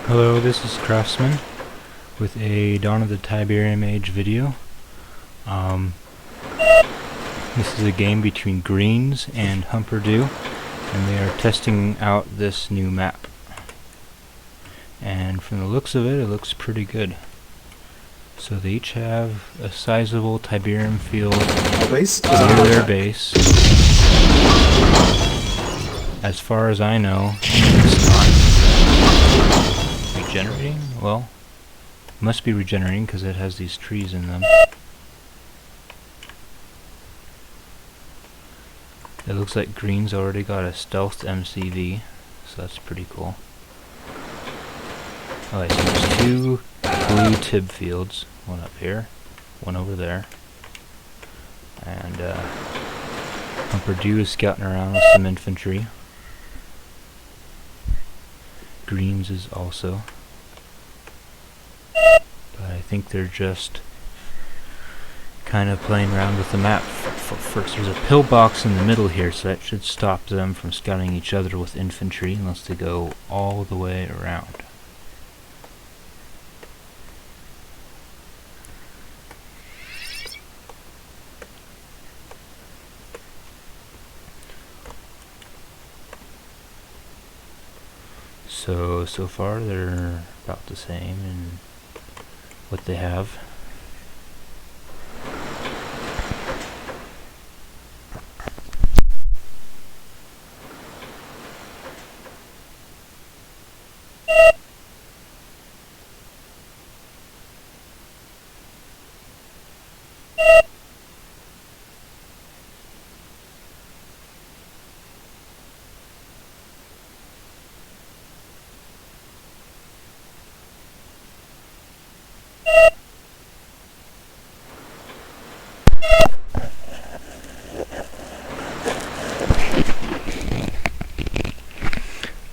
Hello, this is Craftsman with a Dawn of the Tiberium Age video. This is a game between Greenz and Humperdoo, and they are testing out this new map. And from the looks of it, it looks pretty good. So they each have a sizable Tiberium field near their base. As far as I know, it's not regenerating? Well, it must be regenerating because it has these trees in them. It looks like Green's already got a stealth MCV, so that's pretty cool. Alright, so there's two blue tib fields, one up here, one over there. And Humperdoo is scouting around with some infantry. Greenz is also. But I think they're just kind of playing around with the map first. There's a pillbox in the middle here, so that should stop them from scouting each other with infantry unless they go all the way around. So far they're about the same in what they have.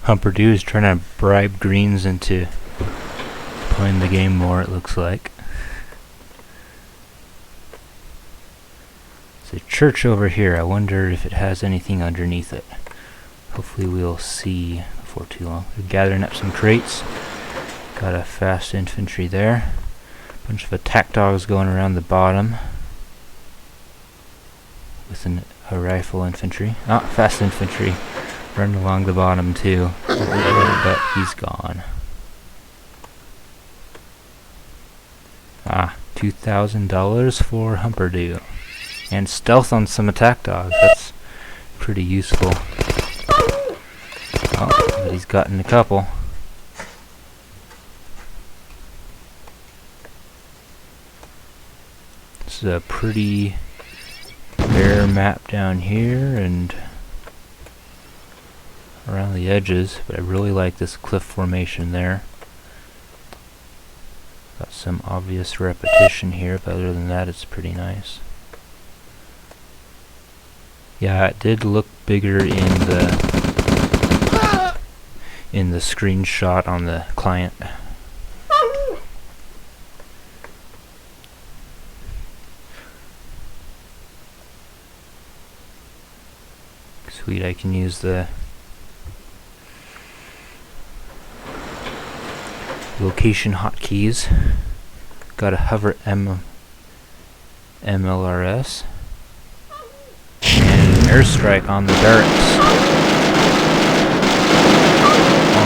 Humperdoo is trying to bribe Greenz into playing the game more, it looks like. There's a church over here. I wonder if it has anything underneath it. Hopefully we'll see before too long. We're gathering up some crates. Got a fast infantry there. Bunch of attack dogs going around the bottom with a rifle infantry. Ah, fast infantry. Running along the bottom too, but he's gone. Ah, $2,000 for Humperdoo. And stealth on some attack dogs, that's pretty useful. Oh, but he's gotten a couple. This is a pretty bare map down here and around the edges, but I really like this cliff formation there. Got some obvious repetition here, but other than that it's pretty nice. Yeah, it did look bigger in the screenshot on the client. Sweet, I can use the location hotkeys. Got a hover MLRS and an airstrike on the barracks.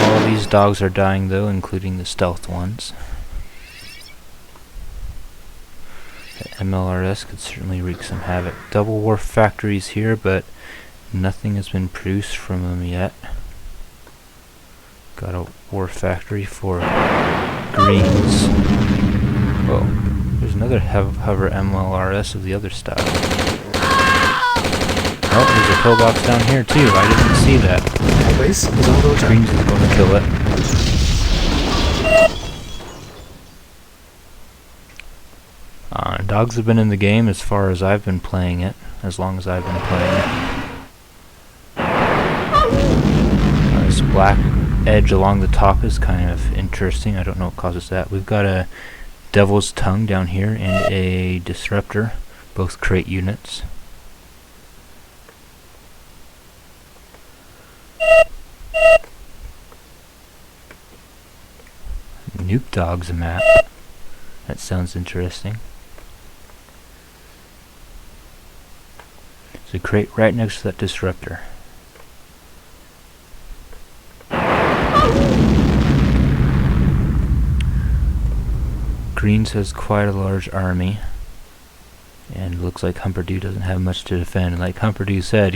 All these dogs are dying though, including the stealth ones. The MLRS could certainly wreak some havoc. Double wharf factories here, but nothing has been produced from them yet. Got a wharf factory for Greenz. Whoa, there's another hover MLRS of the other style. Oh, there's a pillbox down here too. I didn't see that. Greenz is going to kill it. Dogs have been in the game as far as I've been playing it, as long as I've been playing it. This black edge along the top is kind of interesting. I don't know what causes that. We've got a Devil's Tongue down here and a Disruptor, both crate units. Nuke Dog's a map. That sounds interesting. There's a crate right next to that Disruptor. Greenz has quite a large army, and it looks like Humperdoo doesn't have much to defend. And like Humperdoo said,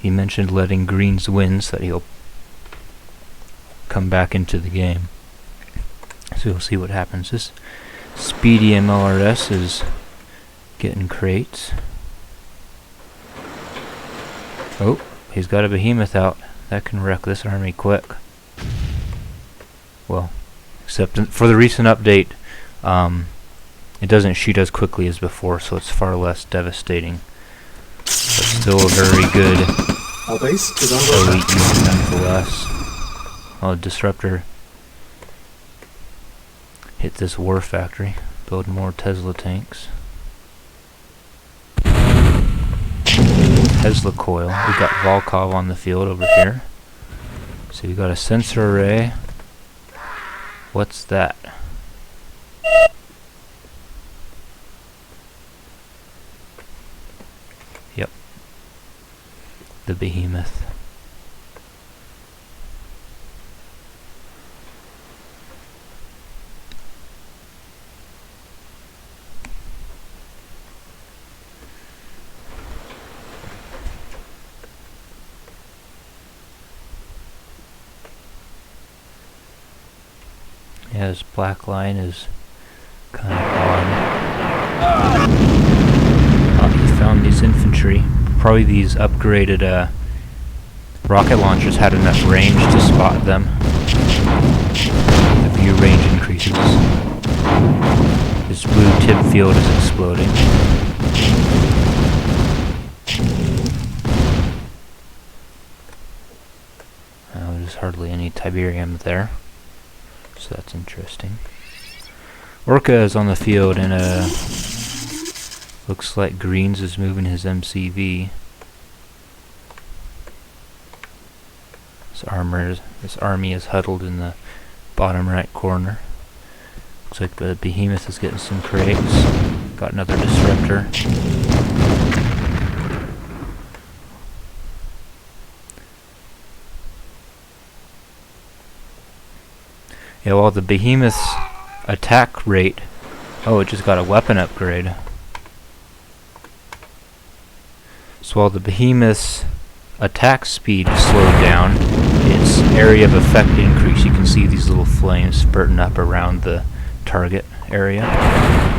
he mentioned letting Greenz win so that he'll come back into the game. So we'll see what happens. This speedy MLRS is getting crates. Oh, he's got a behemoth out. That can wreck this army quick. Well, except for the recent update, it doesn't shoot as quickly as before, so it's far less devastating. But still a very good elite unit nonetheless. Oh, Disruptor hit this war factory, build more Tesla tanks. Tesla coil. We got Volkov on the field over here. So we got a sensor array. What's that? Yep. The behemoth. Yeah, this black line is kind of odd. Oh, he found these infantry. Probably these upgraded rocket launchers had enough range to spot them. The view range increases. This blue tip field is exploding. There's hardly any Tiberium there. So that's interesting. Orca is on the field, and looks like Greenz is moving his MCV. This army is huddled in the bottom right corner. Looks like the behemoth is getting some crates. Got another Disruptor. Yeah, well, the behemoth's attack rate... Oh, it just got a weapon upgrade. So while the behemoth's attack speed slowed down, its area of effect increased. You can see these little flames spurting up around the target area.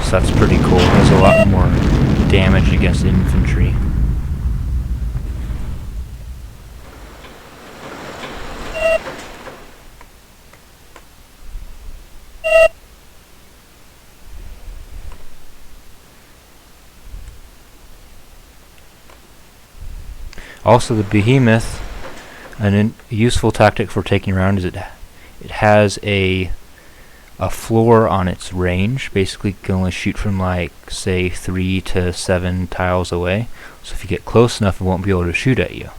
So that's pretty cool. It does a lot more damage against infantry. Also, the behemoth, a useful tactic for taking around is it has a floor on its range. Basically, it can only shoot from, like, say 3 to 7 tiles away. So if you get close enough, it won't be able to shoot at you.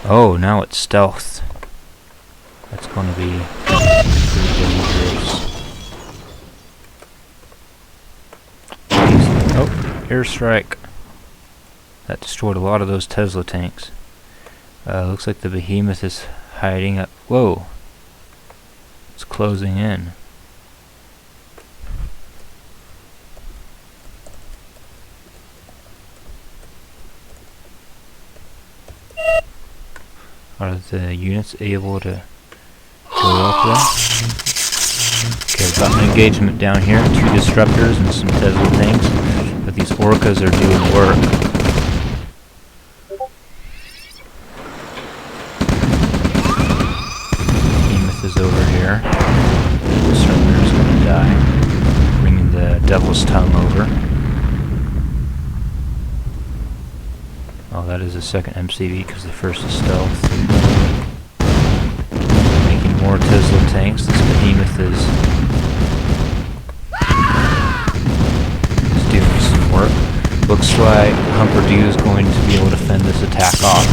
Oh, now it's stealth. That's going to be pretty dangerous. Oh, airstrike. That destroyed a lot of those Tesla tanks. Looks like the behemoth is hiding up. Whoa. It's closing in. Are the units able to go up there? Okay, I've got an engagement down here. 2 Disruptors and some Tesla tanks. But these Orcas are doing work. almost hung over. Oh, that is the second MCV because the first is stealth. Making more Tesla tanks. This behemoth is doing some work. Looks like Humperdoo is going to be able to fend this attack off.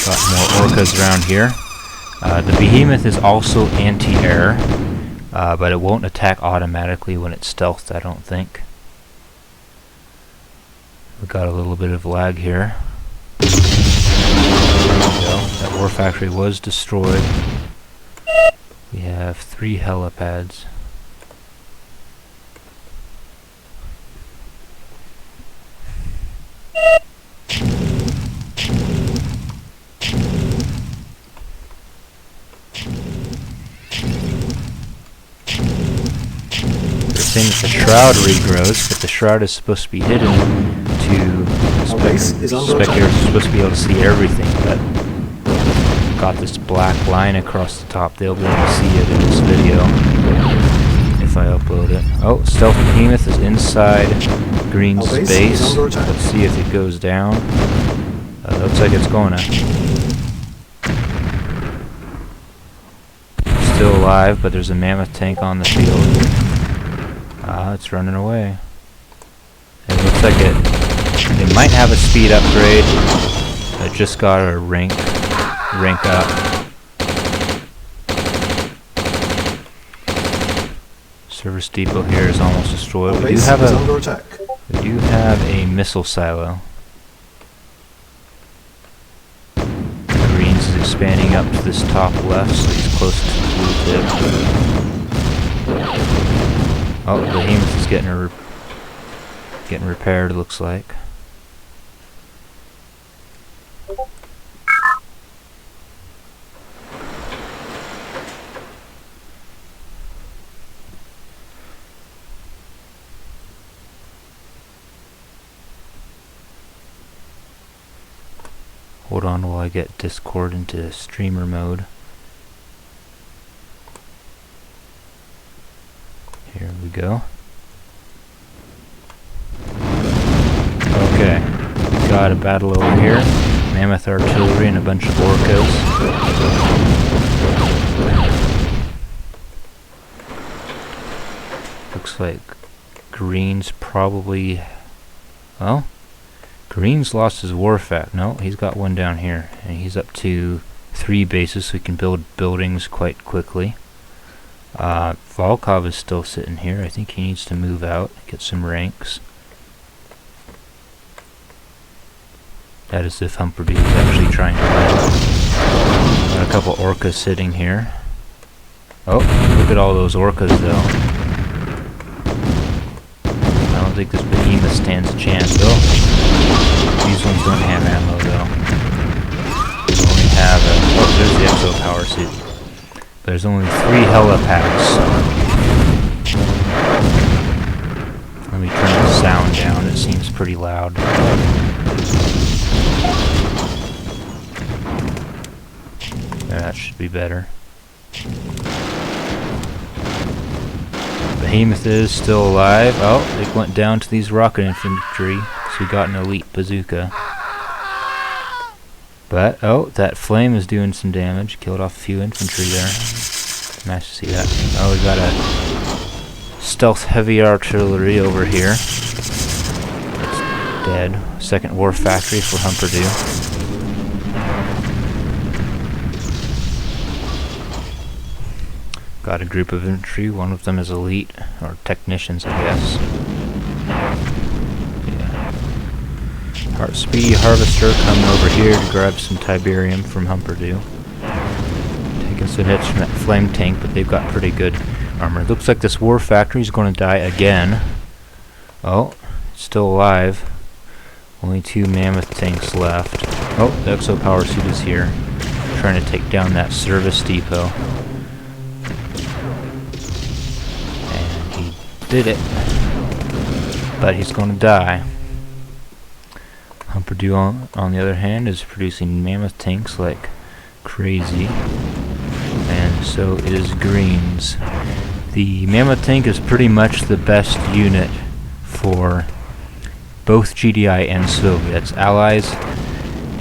Got more orcas around here. The behemoth is also anti-air, but it won't attack automatically when it's stealthed, I don't think. We got a little bit of lag here. There we go. That war factory was destroyed. We have 3 helipads. Saying that the shroud regrows, but the shroud is supposed to be hidden to spectators are supposed to be able to see everything, but got this black line across the top. They'll be able to see it in this video if I upload it. Oh, stealth behemoth is inside Greenz base. Let's see if it goes down. Looks like it's going to. Still alive, but there's a mammoth tank on the field. It's running away. It looks like it might have a speed upgrade. It just got a rank up. Service depot here is almost destroyed. We do have a missile silo. Greenz is expanding up to this top left, so he's close to the blue tip. Oh, the behemoth is getting repaired, looks like. Hold on while I get Discord into streamer mode. Here we go. Okay, got a battle over here. Mammoth artillery and a bunch of orcas. Looks like Greenz probably... Well, Greenz lost his war fact. No, he's got one down here. And he's up to 3 bases, so he can build buildings quite quickly. Volkov is still sitting here. I think he needs to move out, get some ranks. That is if Humperdoo is actually trying to win. Got a couple orcas sitting here. Oh, look at all those orcas though. I don't think this behemoth stands a chance though. These ones don't have ammo though. They only have a... Oh, there's the exo power suit. There's only 3 helipads. Let me turn the sound down, it seems pretty loud. That should be better. Behemoth is still alive. Oh, it went down to these rocket infantry, so we got an elite bazooka. But, oh, that flame is doing some damage. Killed off a few infantry there. Nice to see that. Oh, we got a stealth heavy artillery over here. It's dead. Second war factory for Humperdoo. Got a group of infantry. One of them is elite, or technicians, I guess. Speedy harvester coming over here to grab some Tiberium from Humperdoo. Taking some hits from that flame tank, but they've got pretty good armor. Looks like this war factory is going to die again. Oh, it's still alive. Only 2 mammoth tanks left. Oh, the exo power suit is here, trying to take down that service depot. And he did it. But he's going to die. Humperdoo, on the other hand, is producing mammoth tanks like crazy. And so is Greenz. The Mammoth tank is pretty much the best unit for both GDI and Soviets. Allies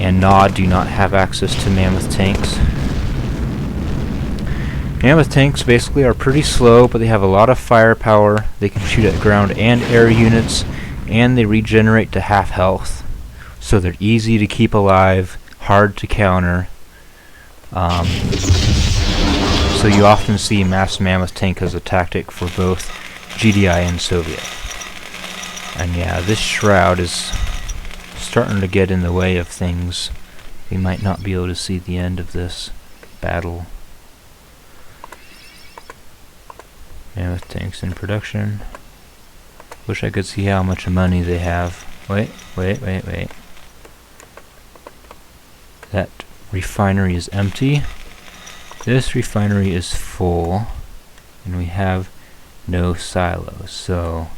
and Nod do not have access to Mammoth tanks. Mammoth tanks basically are pretty slow, but they have a lot of firepower. They can shoot at ground and air units, and they regenerate to half health. So they're easy to keep alive, hard to counter. So you often see mass Mammoth tank as a tactic for both GDI and Soviet. And yeah, this shroud is starting to get in the way of things. We might not be able to see the end of this battle. Mammoth tanks in production. Wish I could see how much money they have. Wait. That refinery is empty. This refinery is full, and we have no silos, so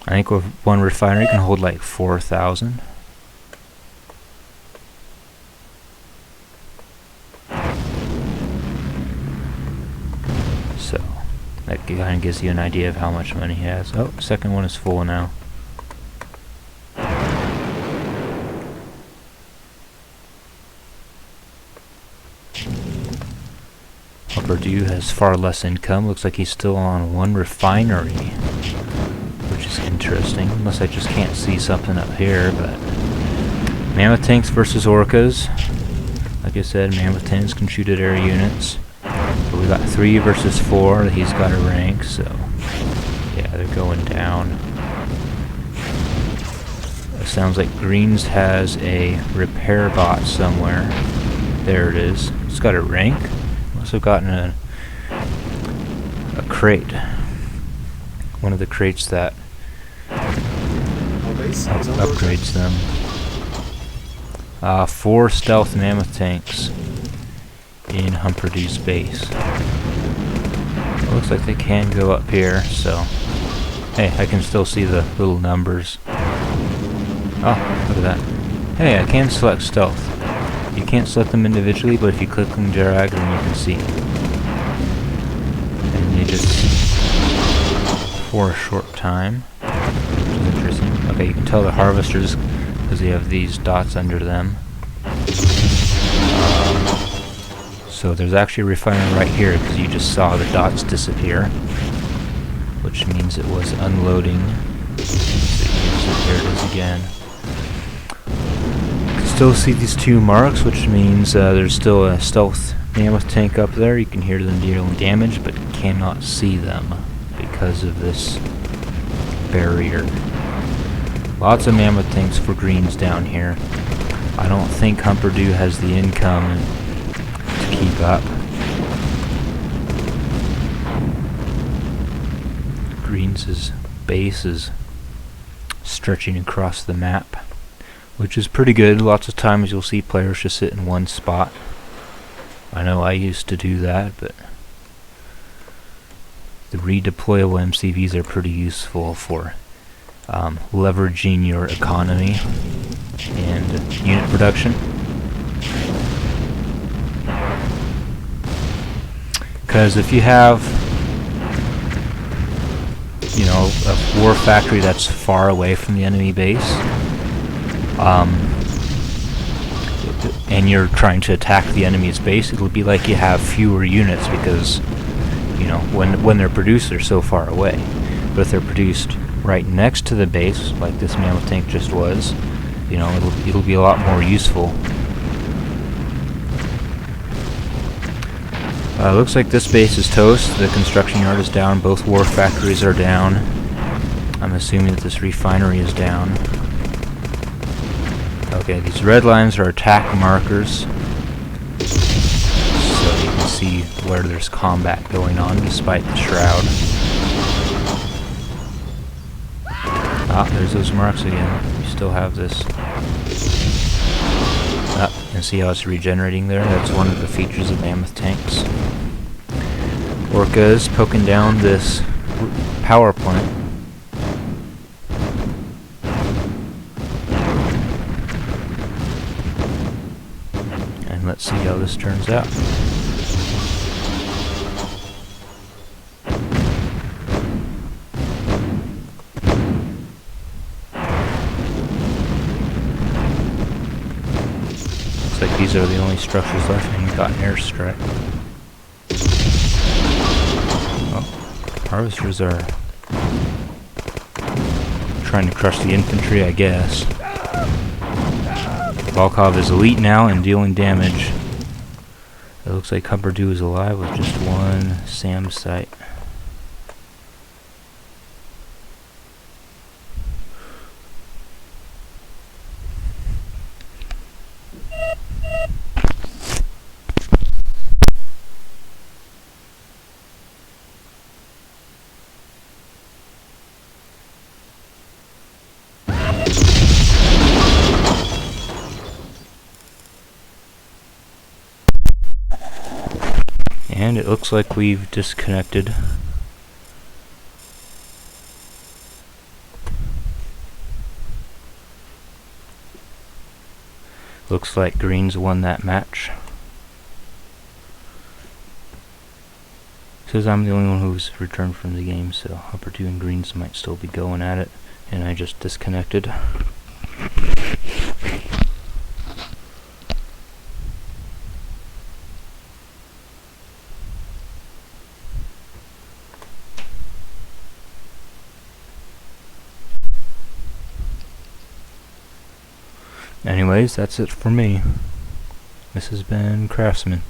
I think one refinery can hold like 4,000. So that kind of gives you an idea of how much money he has. Oh, second one is full now. Humperdoo has far less income. Looks like he's still on one refinery, which is interesting, unless I just can't see something up here. But Mammoth tanks versus Orcas. Like I said, Mammoth tanks can shoot at air units. But we got 3 versus 4. He's got a rank, so yeah, they're going down. It sounds like Greenz has a repair bot somewhere. There it is. It's got a rank. Must have gotten a crate. One of the crates that upgrades them. 4 stealth Mammoth tanks in Humperdoo's base. It looks like they can go up here, so hey, I can still see the little numbers. Oh, look at that. Hey, I can select stealth. You can't select them individually, but if you click and drag, then you can see. And they just, for a short time, which is interesting. Okay, you can tell the harvesters because they have these dots under them. So there's actually a refinery right here because you just saw the dots disappear, which means it was unloading. So there it is again. Still see these 2 marks, which means there's still a stealth Mammoth tank up there. You can hear them dealing damage, but cannot see them because of this barrier. Lots of Mammoth tanks for Greenz down here. I don't think Humperdoo has the income to keep up. Greenz' base is stretching across the map, which is pretty good. Lots of times you'll see players just sit in one spot. I know I used to do that, but the redeployable MCVs are pretty useful for leveraging your economy and unit production. Because if you have, you know, a war factory that's far away from the enemy base, and you're trying to attack the enemy's base, it'll be like you have fewer units because, you know, when they're produced, they're so far away. But if they're produced right next to the base, like this Mammoth tank just was, you know, it'll be a lot more useful. Looks like this base is toast. The construction yard is down. Both war factories are down. I'm assuming that this refinery is down. Okay, these red lines are attack markers, so you can see where there's combat going on despite the shroud. Ah, there's those marks again. You still have this. Ah, you can see how it's regenerating there. That's one of the features of Mammoth tanks. Orcas poking down this power plant. let's see how this turns out. Looks like these are the only structures left, and we got an airstrike. Oh, harvesters are trying to crush the infantry, I guess. Volkov is elite now and dealing damage. It looks like Humperdoo is alive with just one SAM site. And it looks like we've disconnected. Looks like Greenz won that match. Says I'm the only one who's returned from the game, so Humperdoo and Greenz might still be going at it, and I just disconnected. Anyways, that's it for me. This has been Craftsman.